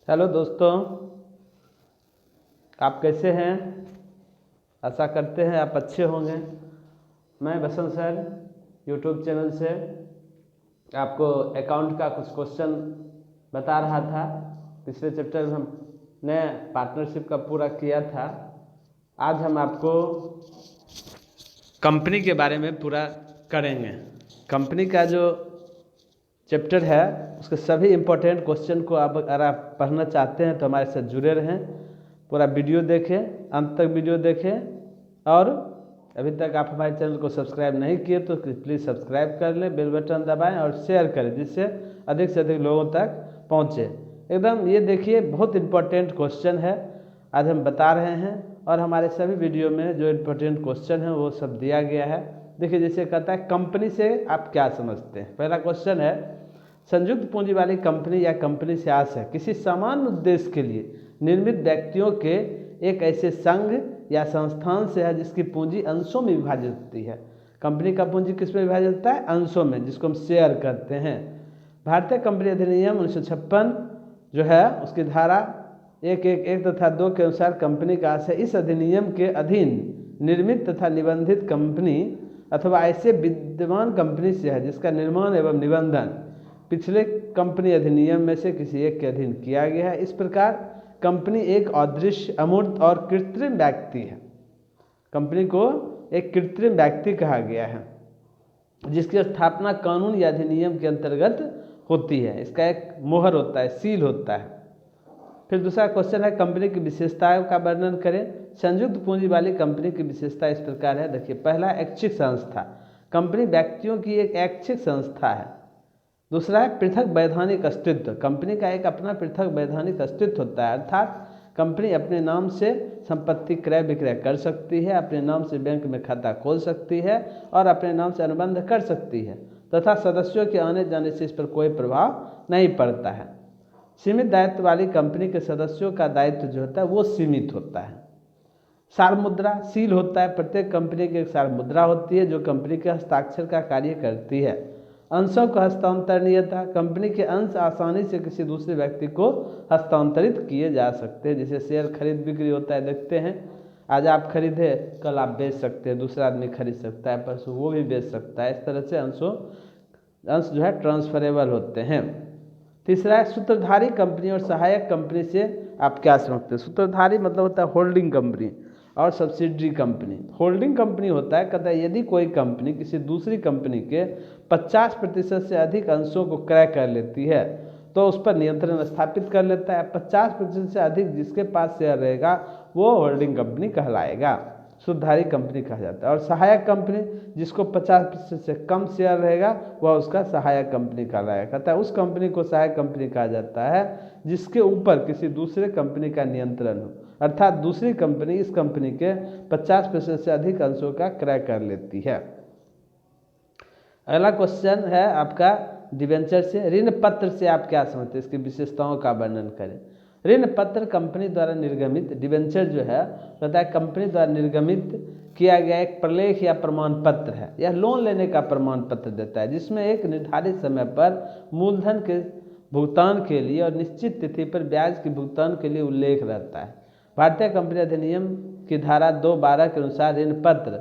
Hello दोस्तों, आप कैसे हैं। आशा करते हैं आप अच्छे होंगे। मैं बसंत सर यूट्यूब चैनल से आपको अकाउंट का कुछ क्वेश्चन बता रहा था। पिछले चैप्टर में हमने पार्टनरशिप का पूरा किया था। आज हम आपको कंपनी के बारे में पूरा करेंगे। कंपनी का जो चैप्टर है उसके सभी इम्पोर्टेंट क्वेश्चन को आप अगर आप पढ़ना चाहते हैं तो हमारे साथ जुड़े रहें, पूरा वीडियो देखें, अंत तक वीडियो देखें। और अभी तक आप हमारे चैनल को सब्सक्राइब नहीं किए तो प्लीज़ सब्सक्राइब कर लें, बेल बटन दबाएं और शेयर करें जिससे अधिक लोगों तक पहुँचे। एकदम ये देखिए, बहुत इम्पोर्टेंट क्वेश्चन है आज हम बता रहे हैं। और हमारे सभी वीडियो में जो इम्पोर्टेंट क्वेश्चन है वो सब दिया गया है। देखिए, जैसे कहता है कंपनी से आप क्या समझते हैं। पहला क्वेश्चन है, संयुक्त पूंजी वाली कंपनी या कंपनी से आशय है किसी समान उद्देश्य के लिए निर्मित व्यक्तियों के एक ऐसे संघ या संस्थान से है जिसकी पूंजी अंशों में विभाजित होती है। कंपनी का पूंजी किस में विभाजित होता है? अंशों में, जिसको हम शेयर करते हैं। भारतीय कंपनी अधिनियम 1956 जो है उसकी धारा 111 तथा 2 के अनुसार कंपनी का आशय इस अधिनियम के अधीन निर्मित तथा निबंधित कंपनी अथवा ऐसे विद्यमान कंपनी से है जिसका निर्माण एवं निबंधन पिछले कंपनी अधिनियम में से किसी एक के अधीन किया गया है। इस प्रकार कंपनी एक अदृश्य, अमूर्त और कृत्रिम व्यक्ति है। कंपनी को एक कृत्रिम व्यक्ति कहा गया है जिसकी स्थापना कानून या अधिनियम के अंतर्गत होती है। इसका एक मोहर होता है, सील होता है। फिर दूसरा क्वेश्चन है, कंपनी की विशेषताओं का वर्णन करें। संयुक्त पूंजी वाली कंपनी की विशेषता इस प्रकार है। देखिए, पहला ऐच्छिक संस्था, कंपनी व्यक्तियों की एक ऐच्छिक संस्था है। दूसरा है पृथक वैधानिक अस्तित्व, कंपनी का एक अपना पृथक वैधानिक अस्तित्व होता है, अर्थात कंपनी अपने नाम से संपत्ति क्रय विक्रय कर सकती है, अपने नाम से बैंक में खाता खोल सकती है और अपने नाम से अनुबंध कर सकती है तथा सदस्यों के आने जाने से इस पर कोई प्रभाव नहीं पड़ता है। सीमित दायित्व वाली कंपनी के सदस्यों का दायित्व जो होता है वो सीमित होता है। सार मुद्रा सील होता है, प्रत्येक कंपनी की एक सार मुद्रा होती है जो कंपनी के हस्ताक्षर का कार्य करती है। अंशों का हस्तांतरणीयता, कंपनी के अंश आसानी से किसी दूसरे व्यक्ति को हस्तांतरित किए जा सकते हैं। जैसे शेयर खरीद बिक्री होता है, देखते हैं आज आप खरीदे कल आप बेच सकते हैं, दूसरा आदमी खरीद सकता है, परसों वो भी बेच सकता है। इस तरह से अंश जो है ट्रांसफरेबल होते हैं। तीसरा है सूत्रधारी कंपनी और सहायक कंपनी से आप क्या समझते हैं। सूत्रधारी मतलब होता है होल्डिंग कंपनी और सब्सिडरी कंपनी। होल्डिंग कंपनी होता है, कहता है यदि कोई कंपनी किसी दूसरी कंपनी के 50% से अधिक अंशों को क्रय कर लेती है तो उस पर नियंत्रण स्थापित कर लेता है। 50% से अधिक जिसके पास शेयर रहेगा वो होल्डिंग कंपनी कहलाएगा, सूत्रधारी कंपनी कहा जाता है। और सहायक कंपनी, जिसको 50% से कम शेयर रहेगा वह उसका सहायक कंपनी कहलाएगा। कहता है उस कंपनी को सहायक कंपनी कहा जाता है जिसके ऊपर किसी दूसरे कंपनी का नियंत्रण हो, अर्थात दूसरी कंपनी इस कंपनी के 50% से अधिक अंशों का क्रय कर लेती है। अगला क्वेश्चन है आपका डिबेंचर से। ऋण पत्र से आप क्या समझते हैं, इसकी विशेषताओं का वर्णन करें। ऋण पत्र कंपनी द्वारा निर्गमित, डिबेंचर जो है कहता है कंपनी द्वारा निर्गमित किया गया एक प्रलेख या प्रमाण पत्र है। यह लोन लेने का प्रमाण पत्र देता है जिसमें एक निर्धारित समय पर मूलधन के भुगतान के लिए और निश्चित तिथि पर ब्याज के भुगतान के लिए उल्लेख रहता है। भारतीय कंपनी अधिनियम की धारा 212 के अनुसार ऋण पत्र,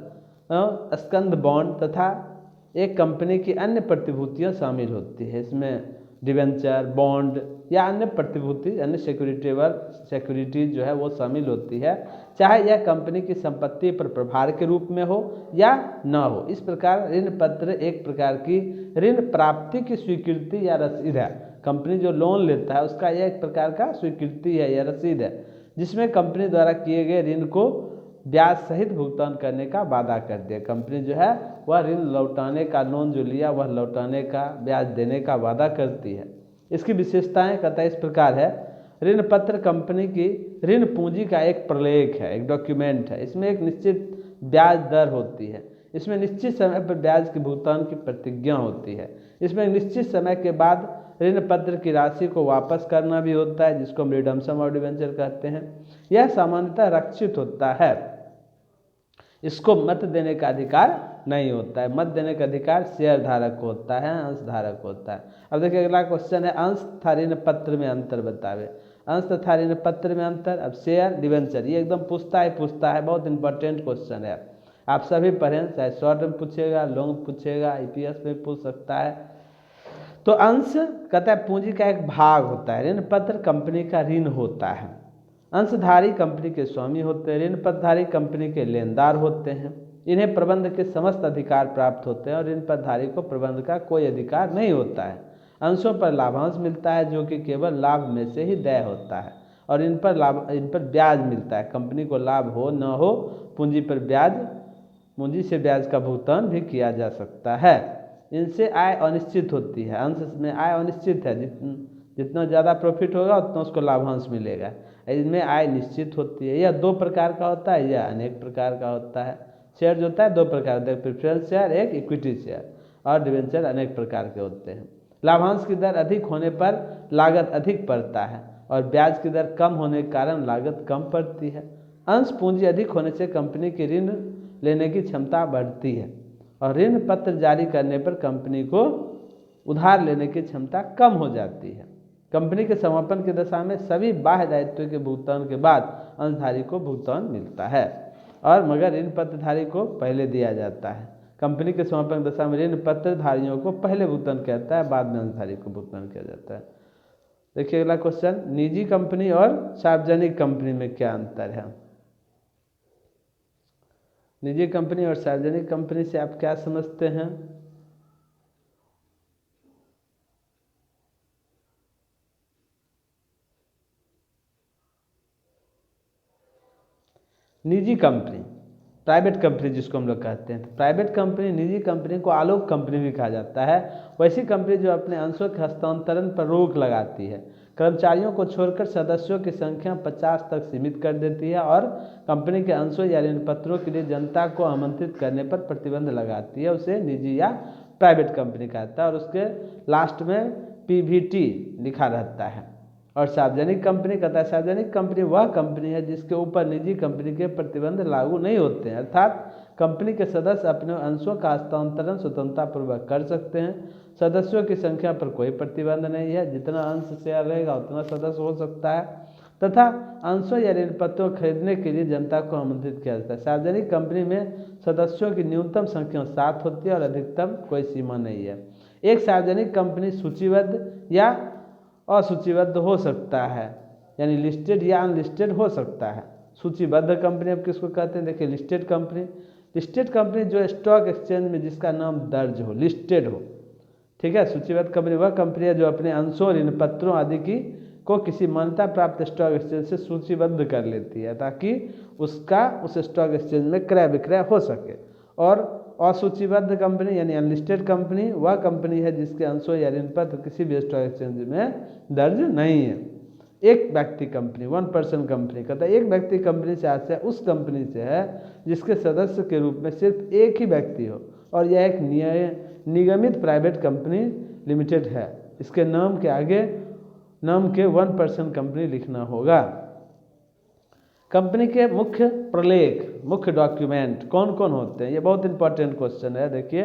स्कंद बॉन्ड तथा एक कंपनी की अन्य प्रतिभूतियां शामिल होती है। इसमें डिवेंचर, बॉन्ड या अन्य प्रतिभूति, अन्य सिक्योरिटी जो है वो शामिल होती है, चाहे यह कंपनी की संपत्ति पर प्रभार के रूप में हो या न हो। इस प्रकार ऋण पत्र एक प्रकार की ऋण प्राप्ति की स्वीकृति या रसीद है। कंपनी जो लोन लेता है उसका यह एक प्रकार का स्वीकृति है या रसीद है जिसमें कंपनी द्वारा किए गए ऋण को ब्याज सहित भुगतान करने का वादा कर दिया। कंपनी जो है वह ऋण लौटाने का, लोन जो लिया वह लौटाने का, ब्याज देने का वादा करती है। इसकी विशेषताएं कहता है इस प्रकार है। ऋण पत्र कंपनी की ऋण पूंजी का एक प्रलेख है, एक डॉक्यूमेंट है। इसमें एक निश्चित ब्याज दर होती है, इसमें निश्चित समय पर ब्याज के भुगतान की प्रतिज्ञा होती है, इसमें निश्चित समय के बाद ऋण पत्र की राशि को वापस करना भी होता है जिसको हम रिडम्पशन ऑफ डिबेंचर कहते हैं। यह सामान्यतः रक्षित होता है, इसको मत देने का अधिकार नहीं होता है। मत देने का अधिकार शेयर धारक को होता है, अंश धारक होता है। अब देखिए अगला क्वेश्चन है, अंश तथा ऋण पत्र में अंतर बतावे। अंश तथा ऋण पत्र में अंतर। अब शेयर डिवेंचर ये एकदम पूछता है, बहुत इंपॉर्टेंट क्वेश्चन है। आप सभी पढ़ें, चाहे शॉर्ट में पूछेगा, लॉन्ग पूछेगा, ईपीएस में पूछ सकता है। तो अंश कहता है पूंजी का एक भाग होता है, ऋण पत्र कंपनी का ऋण होता है, अंशधारी कंपनी के स्वामी होते हैं, ऋण पत्रधारी कंपनी के लेनदार होते हैं, इन्हें प्रबंध के समस्त अधिकार प्राप्त होते हैं और ऋण पत्रधारी को प्रबंध का कोई अधिकार नहीं होता है। अंशों पर लाभांश मिलता है जो कि केवल लाभ में से ही देय होता है और इन पर ब्याज मिलता है। कंपनी को लाभ हो न हो, पूंजी से ब्याज का भुगतान भी किया जा सकता है। इनसे आय अनिश्चित होती है, अंश में आय अनिश्चित है, जितना ज़्यादा प्रॉफिट होगा उतना उसको लाभांश मिलेगा। इनमें आय निश्चित होती है। यह 2 प्रकार का होता है, यह अनेक प्रकार का होता है। शेयर जो होता है 2 प्रकार का, एक प्रेफरेंस शेयर, एक इक्विटी शेयर, और डिवेंचर अनेक प्रकार के होते हैं। लाभांश की दर अधिक होने पर लागत अधिक पड़ता है और ब्याज की दर कम होने के कारण लागत कम पड़ती है। अंश पूंजी अधिक होने से कंपनी की ऋण लेने की क्षमता बढ़ती है और ऋण पत्र जारी करने पर कंपनी को उधार लेने की क्षमता कम हो जाती है। कंपनी के समापन की दशा में सभी बाह्य दायित्वों के भुगतान के बाद अंशधारी को भुगतान मिलता है और मगर ऋण पत्रधारी को पहले दिया जाता है। कंपनी के समापन दशा में ऋण पत्रधारियों को पहले भुगतान किया जाता है, बाद में अंशधारी को भुगतान किया जाता है। देखिए अगला क्वेश्चन, निजी कंपनी और सार्वजनिक कंपनी में क्या अंतर है? निजी कंपनी और सार्वजनिक कंपनी से आप क्या समझते हैं? निजी कंपनी, प्राइवेट कंपनी जिसको हम लोग कहते हैं, प्राइवेट कंपनी, निजी कंपनी को आलोक कंपनी भी कहा जाता है। वैसी कंपनी जो अपने अंशों के हस्तांतरण पर रोक लगाती है, कर्मचारियों को छोड़कर सदस्यों की संख्या 50 तक सीमित कर देती है और कंपनी के अंशों या ऋण पत्रों के लिए जनता को आमंत्रित करने पर प्रतिबंध लगाती है, उसे निजी या प्राइवेट कंपनी कहता है और उसके लास्ट में पीवीटी लिखा रहता है। और सार्वजनिक कंपनी कहता है, सार्वजनिक कंपनी वह कंपनी है जिसके ऊपर निजी कंपनी के प्रतिबंध लागू नहीं होते हैं, अर्थात कंपनी के सदस्य अपने अंशों का हस्तांतरण स्वतंत्रतापूर्वक कर सकते हैं। सदस्यों की संख्या पर कोई प्रतिबंध नहीं है, जितना अंश शेयर रहेगा उतना सदस्य हो सकता है तथा अंशों या ऋण पत्रों खरीदने के लिए जनता को आमंत्रित किया जाता है। सार्वजनिक कंपनी में सदस्यों की न्यूनतम संख्या 7 होती है और अधिकतम कोई सीमा नहीं है। एक सार्वजनिक कंपनी सूचीबद्ध या असूचीबद्ध हो सकता है, यानी लिस्टेड या अनलिस्टेड हो सकता है। सूचीबद्ध कंपनी अब किसको कहते हैं? देखिए लिस्टेड कंपनी, लिस्टेड कंपनी जो स्टॉक एक्सचेंज में जिसका नाम दर्ज हो, लिस्टेड हो, ठीक है। सूचीबद्ध कंपनी वह कंपनी है जो अपने अंशों, ऋण पत्रों आदि की को किसी मान्यता प्राप्त स्टॉक एक्सचेंज से सूचीबद्ध कर लेती है ताकि उसका उस स्टॉक एक्सचेंज में क्रय विक्रय हो सके। और असूचीबद्ध कंपनी यानी अनलिस्टेड कंपनी वह कंपनी है जिसके अंशों या ऋण पत्र किसी भी स्टॉक एक्सचेंज में दर्ज नहीं है। एक व्यक्ति कंपनी, 1 पर्सन कंपनी कहता है एक व्यक्ति कंपनी से आशय उस कंपनी से है जिसके सदस्य के रूप में सिर्फ एक ही व्यक्ति हो और यह एक निगमित प्राइवेट कंपनी लिमिटेड है। इसके नाम के आगे नाम के 1 पर्सन कंपनी लिखना होगा। कंपनी के मुख्य प्रलेख, मुख्य डॉक्यूमेंट कौन कौन होते हैं? ये बहुत इंपॉर्टेंट क्वेश्चन है। देखिए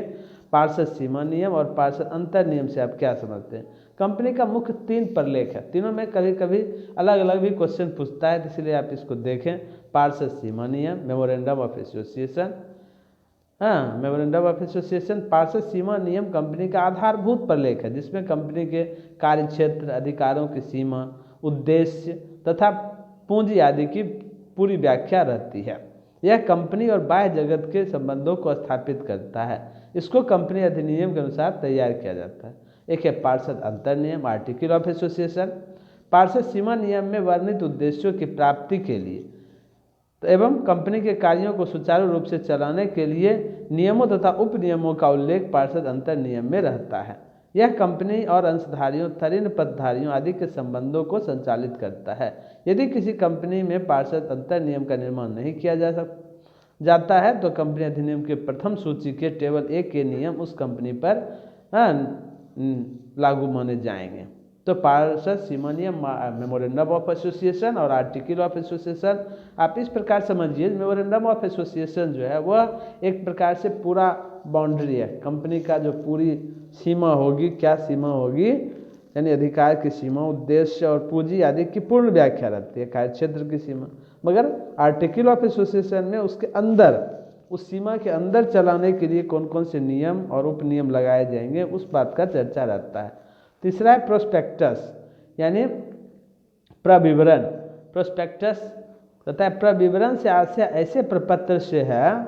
पार्षद सीमा नियम और पार्षद अंतर नियम से आप क्या समझते हैं? कंपनी का मुख्य 3 प्रलेख है, तीनों में कभी कभी अलग अलग भी क्वेश्चन पूछता है, इसलिए आप इसको देखें। पार्षद सीमा नियम, memorandum of association, memorandum of association. पार्षद सीमा नियम कंपनी का आधारभूत प्रलेख है जिसमें कंपनी के कार्यक्षेत्र, अधिकारों की सीमा, उद्देश्य तथा पूंजी आदि की पूरी व्याख्या रहती है। यह कंपनी और बाह्य जगत के संबंधों को स्थापित करता है। इसको कंपनी अधिनियम के अनुसार तैयार किया जाता है। एक है पार्षद अंतर नियम, आर्टिकल ऑफ एसोसिएशन। पार्षद सीमा नियम में वर्णित उद्देश्यों की प्राप्ति के लिए एवं कंपनी के कार्यों को सुचारू रूप से चलाने के लिए नियमों तथा उप नियमों का उल्लेख पार्षद अंतर नियम में रहता है। यह कंपनी और अंशधारियों, ऋण पत्रधारियों आदि के संबंधों को संचालित करता है। यदि किसी कंपनी में पार्षद अंतर नियम का निर्माण नहीं किया जाता है तो कंपनी अधिनियम के प्रथम सूची के टेबल 1 के नियम उस कंपनी पर लागू माने जाएंगे। तो पार्षद सीमा नियम, मेमोरेंडम ऑफ एसोसिएशन और आर्टिकल ऑफ एसोसिएशन आप इस प्रकार समझिए। मेमोरेंडम ऑफ एसोसिएशन जो है वह एक प्रकार से पूरा बाउंड्री है, कंपनी का जो पूरी सीमा होगी, क्या सीमा होगी, यानी अधिकार की सीमा, उद्देश्य और पूंजी आदि की पूर्ण व्याख्या रहती है, कार्य क्षेत्र की सीमा। मगर आर्टिकल ऑफ एसोसिएशन में उसके अंदर, उस सीमा के अंदर चलाने के लिए कौन कौन से नियम और उपनियम लगाए जाएंगे, उस बात का चर्चा रहता है। तीसरा है प्रोस्पेक्टस, यानी प्रविवरण। प्रोस्पेक्टस कहता है प्रविवरण से ऐसे प्रपत्र से है,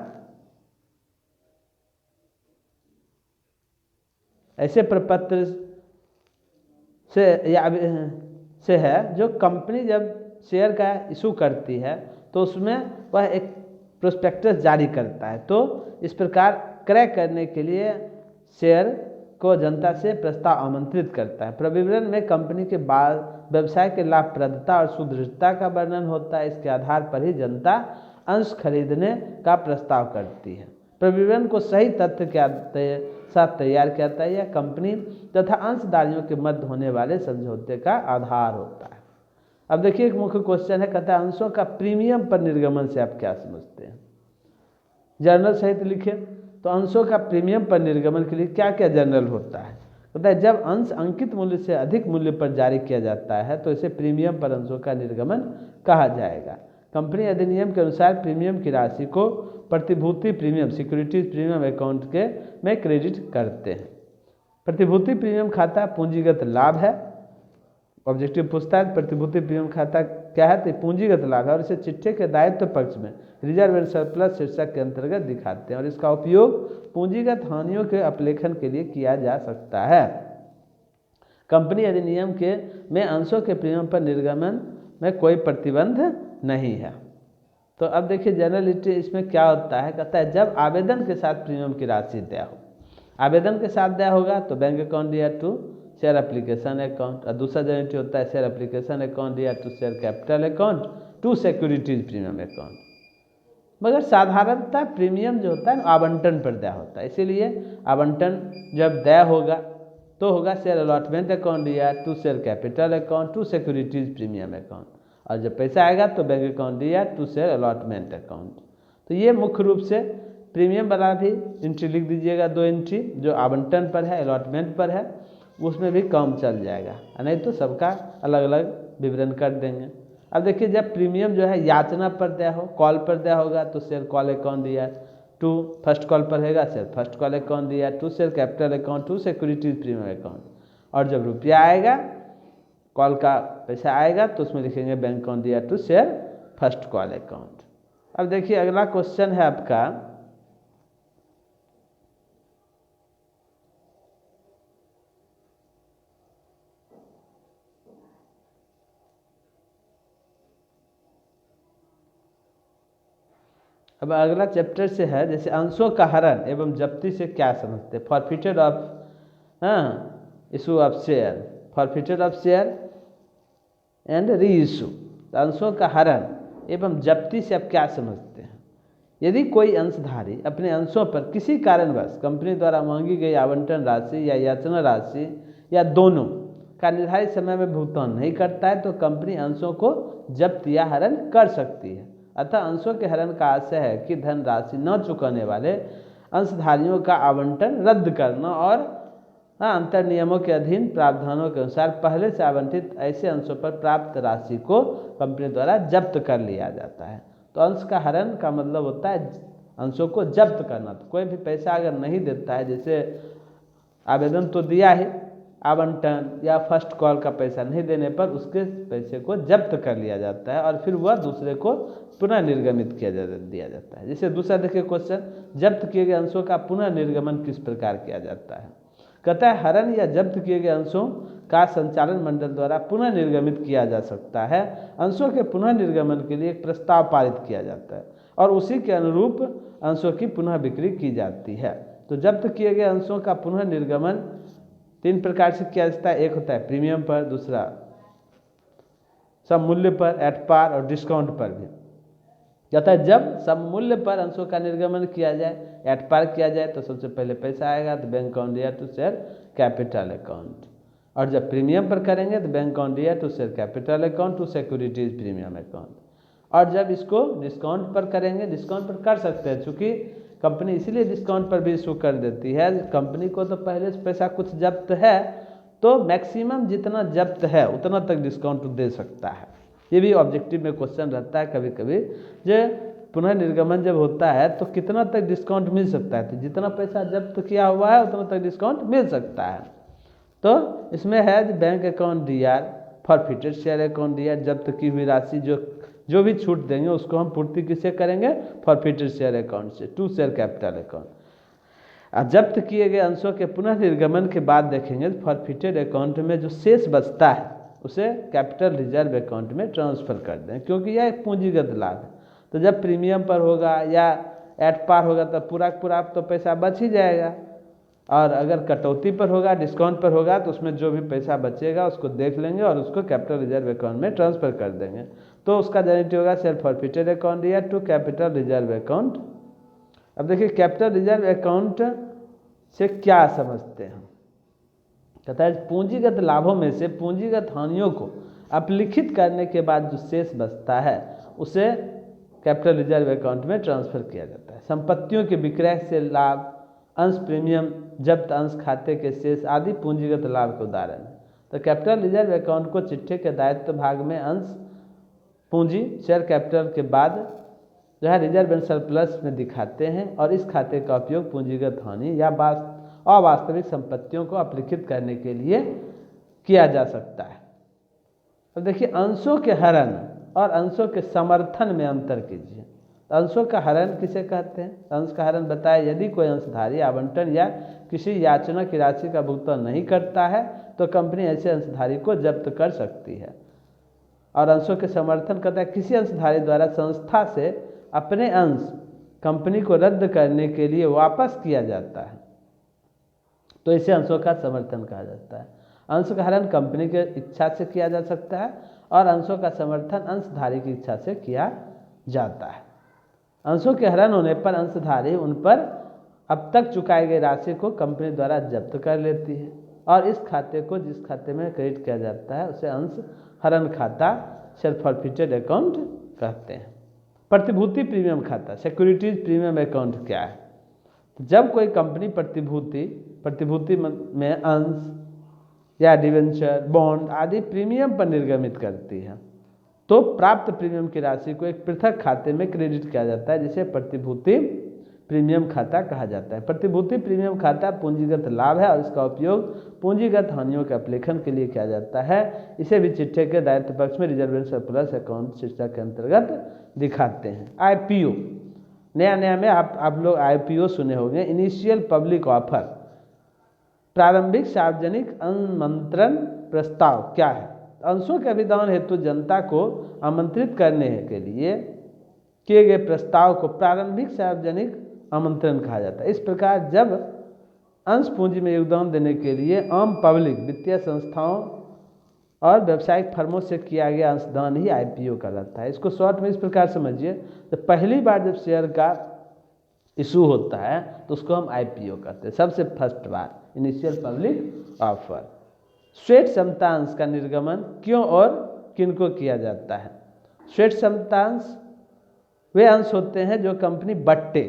ऐसे प्रपत्र से है जो कंपनी जब शेयर का इशू करती है तो उसमें वह एक प्रोस्पेक्टस जारी करता है। तो इस प्रकार क्रय करने के लिए शेयर को जनता से प्रस्ताव आमंत्रित करता है। प्रविवरण में कंपनी के बाद व्यवसाय के लाभप्रदता और सुदृढ़ता का वर्णन होता है। इसके आधार पर ही जनता अंश खरीदने का प्रस्ताव करती है। प्रविवरण को सही तथ्य के साथ तैयार किया जाता है। यह कंपनी तथा अंशधारियों के मध्य होने वाले समझौते का आधार होता है। अब देखिए एक मुख्य क्वेश्चन है, कहता है अंशों का प्रीमियम पर निर्गमन से आप क्या समझते हैं? जर्नल सहित लिखे। तो अंशों का प्रीमियम पर निर्गमन के लिए क्या क्या जर्नल होता है? कहता है जब अंश अंकित मूल्य से अधिक मूल्य पर जारी किया जाता है तो इसे प्रीमियम पर अंशों का निर्गमन कहा जाएगा। कंपनी अधिनियम के अनुसार प्रीमियम की राशि को प्रतिभूति प्रीमियम, सिक्योरिटीज प्रीमियम अकाउंट के में क्रेडिट करते हैं। प्रतिभूति प्रीमियम खाता पूंजीगत लाभ है। ऑब्जेक्टिव पूछता है प्रतिभूति प्रीमियम खाता क्या है, तो पूंजीगत लाभ है और इसे चिट्ठे के दायित्व पक्ष में रिजर्व एंड सरप्लस शीर्षक के अंतर्गत दिखाते हैं और इसका उपयोग पूंजीगत हानियों के अपलेखन के लिए किया जा सकता है। कंपनी अधिनियम के में अंशों के प्रीमियम पर निर्गमन में कोई प्रतिबंध नहीं है। तो अब देखिए जनरलिटी इसमें क्या होता है, कहता है जब आवेदन के साथ प्रीमियम की राशि दिया हो, आवेदन के साथ दिया होगा तो बैंक अकाउंट दिया टू शेयर एप्लीकेशन अकाउंट, और दूसरा जनरलिटी होता है शेयर एप्लीकेशन अकाउंट दिया to share capital account to securities premium account. मगर साधारणतः प्रीमियम जो होता है ना आवंटन पर दिया होता है, इसीलिए आवंटन जब दिया होगा तो होगा शेयर अलॉटमेंट अकाउंट दिया to share capital account to securities premium account, और जब पैसा आएगा तो बैंक अकाउंट दिया टू शेयर अलॉटमेंट अकाउंट। तो ये मुख्य रूप से प्रीमियम वाला भी एंट्री लिख दीजिएगा, 2 एंट्री जो आवंटन पर है, अलॉटमेंट पर है, उसमें भी काम चल जाएगा, नहीं तो सबका अलग अलग विवरण कर देंगे। अब देखिए जब प्रीमियम जो है याचना पर दिया हो, कॉल पर दिया होगा तो शेयर कॉल अकाउंट दिया टू फर्स्ट कॉल पर रहेगा शेयर फर्स्ट कॉल अकाउंट दिया to share capital account to securities premium account, और जब रुपया आएगा कॉल का पैसा आएगा तो उसमें लिखेंगे बैंक अकाउंट दिया to share first call account. अब देखिए अगला क्वेश्चन है आपका, अब अगला चैप्टर से है जैसे अंशों का हरण एवं जब्ती से क्या समझते हैं। Forfeited of issue of share, forfeited of share and re issue. अंशों का हरण एवं जब्ती से आप क्या समझते हैं? यदि कोई अंशधारी अपने अंशों पर किसी कारणवश कंपनी द्वारा मांगी गई आवंटन राशि या याचना राशि या दोनों का निर्धारित समय में भुगतान नहीं करता है तो कंपनी अंशों को जब्त या हरण कर सकती है। अतः अंशों के हरण का आशय है कि धन राशि न चुकाने वाले अंशधारियों का आवंटन रद्द करना और अंतर नियमों के अधीन प्रावधानों के अनुसार पहले से आवंटित ऐसे अंशों पर प्राप्त राशि को कंपनी द्वारा जब्त कर लिया जाता है। तो अंश का हरण का मतलब होता है अंशों को जब्त करना। तो कोई भी पैसा अगर नहीं देता है, जैसे आवेदन तो दिया है, आवंटन या फर्स्ट कॉल का पैसा नहीं देने पर उसके पैसे को जब्त कर लिया जाता है और फिर वह दूसरे को पुनः निर्गमित दिया जाता है। जैसे दूसरा देखिए क्वेश्चन, जब्त किए गए अंशों का पुनः निर्गमन किस प्रकार किया जाता है? कहता है हरण या जब्त किए गए अंशों का संचालन मंडल द्वारा पुनः निर्गमित किया जा सकता है। अंशों के पुनः निर्गमन के लिए एक प्रस्ताव पारित किया जाता है और उसी के अनुरूप अंशों की पुनः बिक्री की जाती है। तो जब्त किए गए अंशों का पुनः निर्गमन 3 प्रकार से किया जाता है। एक होता है प्रीमियम पर, दूसरा सब मूल्य पर, एट पार और डिस्काउंट पर भी। कहता है जब सब मूल्य पर अंशों का निर्गमन किया जाए, एट पार किया जाए तो सबसे पहले पैसा आएगा तो बैंक अकाउंट दिया टू शेयर कैपिटल अकाउंट, और जब प्रीमियम पर करेंगे तो बैंक अकाउंट दिया to share capital account to securities premium account, और जब इसको डिस्काउंट पर करेंगे, डिस्काउंट पर कर सकते हैं चूँकि कंपनी इसीलिए डिस्काउंट पर भी इशू कर देती है। कंपनी को तो पहले से पैसा कुछ जब्त है तो मैक्सिमम जितना जब्त है उतना तक डिस्काउंट दे सकता है। ये भी ऑब्जेक्टिव में क्वेश्चन रहता है कभी कभी, जो पुनर्निर्गमन जब होता है तो कितना तक डिस्काउंट मिल सकता है, तो जितना पैसा जब्त किया हुआ है उतना तक डिस्काउंट मिल सकता है। तो इसमें है bank account DR, forfeited share account DR, जब्त की हुई राशि जो भी छूट देंगे उसको हम पूर्ति किससे करेंगे, फॉरफिटेड शेयर अकाउंट से, टू शेयर कैपिटल अकाउंट। जब्त किए गए अंशों के पुनर्निर्गमन के बाद देखेंगे फॉरफिटेड अकाउंट में जो शेष बचता है उसे कैपिटल रिजर्व अकाउंट में ट्रांसफर कर दें, क्योंकि यह एक पूंजीगत लाभ है। तो जब प्रीमियम पर होगा या एट पार होगा तब पूरा तो पैसा बच ही जाएगा, और अगर कटौती पर होगा, डिस्काउंट पर होगा, तो उसमें जो भी पैसा बचेगा उसको देख लेंगे और उसको कैपिटल रिजर्व अकाउंट में ट्रांसफर कर देंगे। तो उसका जेनेटिव होगा सेल्फ फॉरफिटेड अकाउंट या टू कैपिटल रिजर्व अकाउंट। अब देखिए कैपिटल रिजर्व अकाउंट से क्या समझते हैं, कहता है पूंजीगत लाभों में से पूंजीगत हानियों को अपलिखित करने के बाद जो शेष बचता है उसे कैपिटल रिजर्व अकाउंट में ट्रांसफर किया जाता है। संपत्तियों के विक्रय से लाभ, अंश प्रीमियम, जब्त अंश खाते के शेष आदि पूंजीगत लाभ के उदाहरण है। तो कैपिटल रिजर्व अकाउंट को चिट्ठे के दायित्व भाग में अंश पूंजी शेयर कैपिटल के बाद जो है रिजर्व एंड सरप्लस में दिखाते हैं, और इस खाते का उपयोग पूंजीगत हानि या अवास्तविक संपत्तियों को अपलिखित करने के लिए किया जा सकता है। तो देखिए अंशों के हरण और अंशों के समर्थन में अंतर कीजिए। अंशों का हरण किसे कहते हैं, अंश का हरण बताए यदि कोई अंशधारी आवंटन या किसी याचना की राशि का भुगतान नहीं करता है तो कंपनी ऐसे अंशधारी को जब्त कर सकती है। और अंशों के समर्थन कहता है किसी अंशधारी द्वारा संस्था से अपने अंश कंपनी को रद्द करने के लिए वापस किया जाता है तो इसे अंशों का समर्थन कहा जाता है। अंश का हरण कंपनी के इच्छा से किया जा सकता है और अंशों का समर्थन अंशधारी की इच्छा से किया जाता है। अंशों के हरण होने पर अंशधारी उन पर अब तक चुकाई गई राशि को कंपनी द्वारा जब्त कर लेती है, और इस खाते को जिस खाते में क्रेडिट किया जाता है उसे अंश हरण खाता सेल्फ फॉरफिटेड अकाउंट कहते हैं। प्रतिभूति प्रीमियम खाता, सिक्योरिटीज प्रीमियम अकाउंट क्या है, जब कोई कंपनी प्रतिभूति में अंश या डिवेंचर, बॉन्ड आदि प्रीमियम पर निर्गमित करती है तो प्राप्त प्रीमियम की राशि को एक पृथक खाते में क्रेडिट किया जाता है जिसे प्रतिभूति प्रीमियम खाता कहा जाता है। प्रतिभूति प्रीमियम खाता पूंजीगत लाभ है और इसका उपयोग पूंजीगत हानियों के अपलेखन के लिए किया जाता है। इसे भी चिट्ठे के दायित्व पक्ष में रिजर्व एंड सरप्लस अकाउंट शीर्षक के अंतर्गत दिखाते हैं। IPO, नया में आप लोग IPO सुने होंगे, इनिशियल पब्लिक ऑफर, प्रारंभिक सार्वजनिक आमंत्रण प्रस्ताव क्या है, अंशों के अभिदान हेतु जनता को आमंत्रित करने के लिए किए गए प्रस्ताव को प्रारंभिक सार्वजनिक आमंत्रण कहा जाता है। इस प्रकार जब अंश पूंजी में योगदान देने के लिए आम पब्लिक, वित्तीय संस्थाओं और व्यावसायिक फर्मों से किया गया अंशदान ही IPO कहलाता है। इसको शॉर्ट में इस प्रकार समझिए, तो पहली बार जब शेयर का इशू होता है तो उसको हम IPO कहते हैं, सबसे फर्स्ट बार, इनिशियल पब्लिक ऑफर। श्वेत समतांश का निर्गमन क्यों और किनको किया जाता है? श्वेत समतांश वे अंश होते हैं जो कंपनी बट्टे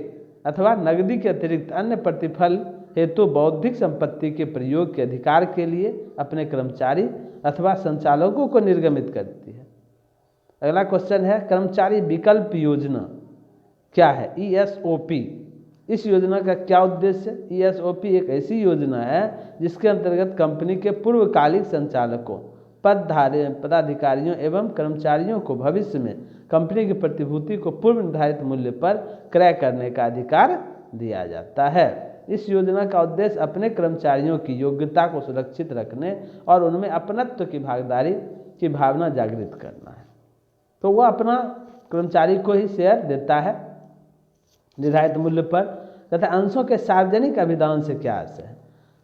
अथवा नकदी के अतिरिक्त अन्य प्रतिफल हेतु बौद्धिक संपत्ति के प्रयोग के अधिकार के लिए अपने कर्मचारी अथवा संचालकों को निर्गमित करती है। अगला क्वेश्चन है कर्मचारी विकल्प योजना क्या है, ESOP। इस योजना का क्या उद्देश्य है? ESOP एक ऐसी योजना है जिसके अंतर्गत कंपनी के पूर्वकालिक संचालकों, पदाधिकारियों एवं कर्मचारियों को भविष्य में कंपनी की प्रतिभूति को पूर्व निर्धारित मूल्य पर क्रय करने का अधिकार दिया जाता है। इस योजना का उद्देश्य अपने कर्मचारियों की योग्यता को सुरक्षित रखने और उनमें अपनत्व की भागीदारी की भावना जागृत करना है। तो वह अपना कर्मचारी को ही शेयर देता है निर्धारित मूल्य पर। तथा अंशों के सार्वजनिक अभिदान से क्या अर्थ है?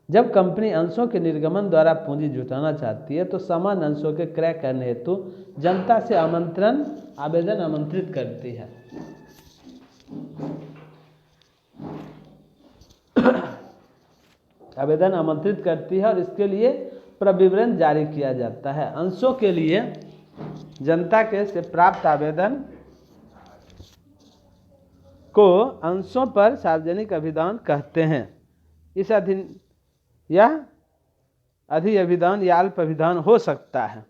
जब कंपनी अंशों के निर्गमन द्वारा पूंजी जुटाना चाहती है तो समान अंशों के क्रय करने हेतु जनता से आवेदन आमंत्रित करती है। आवेदन आमंत्रित करती है और इसके लिए प्रविवरण जारी किया जाता है। अंशों के लिए जनता के से प्राप्त आवेदन को अंशों पर सार्वजनिक अभिदान कहते हैं। इस अधीन यह अधिअभिदान या अल्प अभिदान हो सकता है।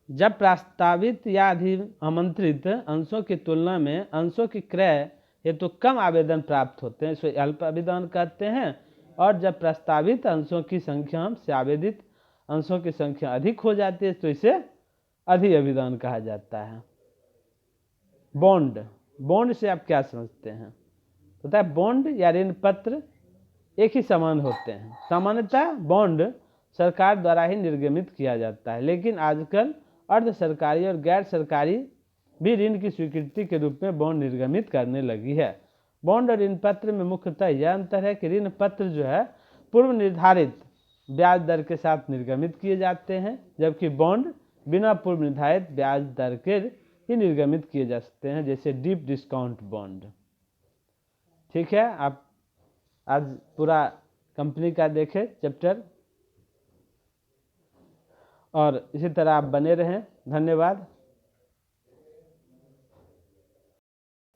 जब प्रस्तावित या अधिआमंत्रित अंशों की तुलना में अंशों की क्रय हेतु कम आवेदन प्राप्त होते हैं, इसे अल्प अभिदान कहते हैं। और जब प्रस्तावित अंशों की संख्या से आवेदित अंशों की संख्या अधिक हो जाती है तो इसे अधिअभिदान कहा जाता है। बॉन्ड, बॉन्ड से आप क्या समझते हैं? पता है, बॉन्ड या ऋण पत्र एक ही समान होते हैं। सामान्यतः बॉन्ड सरकार द्वारा ही निर्गमित किया जाता है, लेकिन आजकल अर्ध सरकारी और गैर सरकारी भी ऋण की स्वीकृति के रूप में बॉन्ड निर्गमित करने लगी है। बॉन्ड और ऋण पत्र में मुख्यतः यह अंतर है कि ऋण पत्र जो है पूर्व निर्धारित ब्याज दर के साथ निर्गमित किए जाते हैं, जबकि बॉन्ड बिना पूर्व निर्धारित ब्याज दर के ही निर्गमित किए जा सकते हैं, जैसे डीप डिस्काउंट बॉन्ड। ठीक है, आप आज पूरा कंपनी का देखें चैप्टर, और इसी तरह आप बने रहें। धन्यवाद।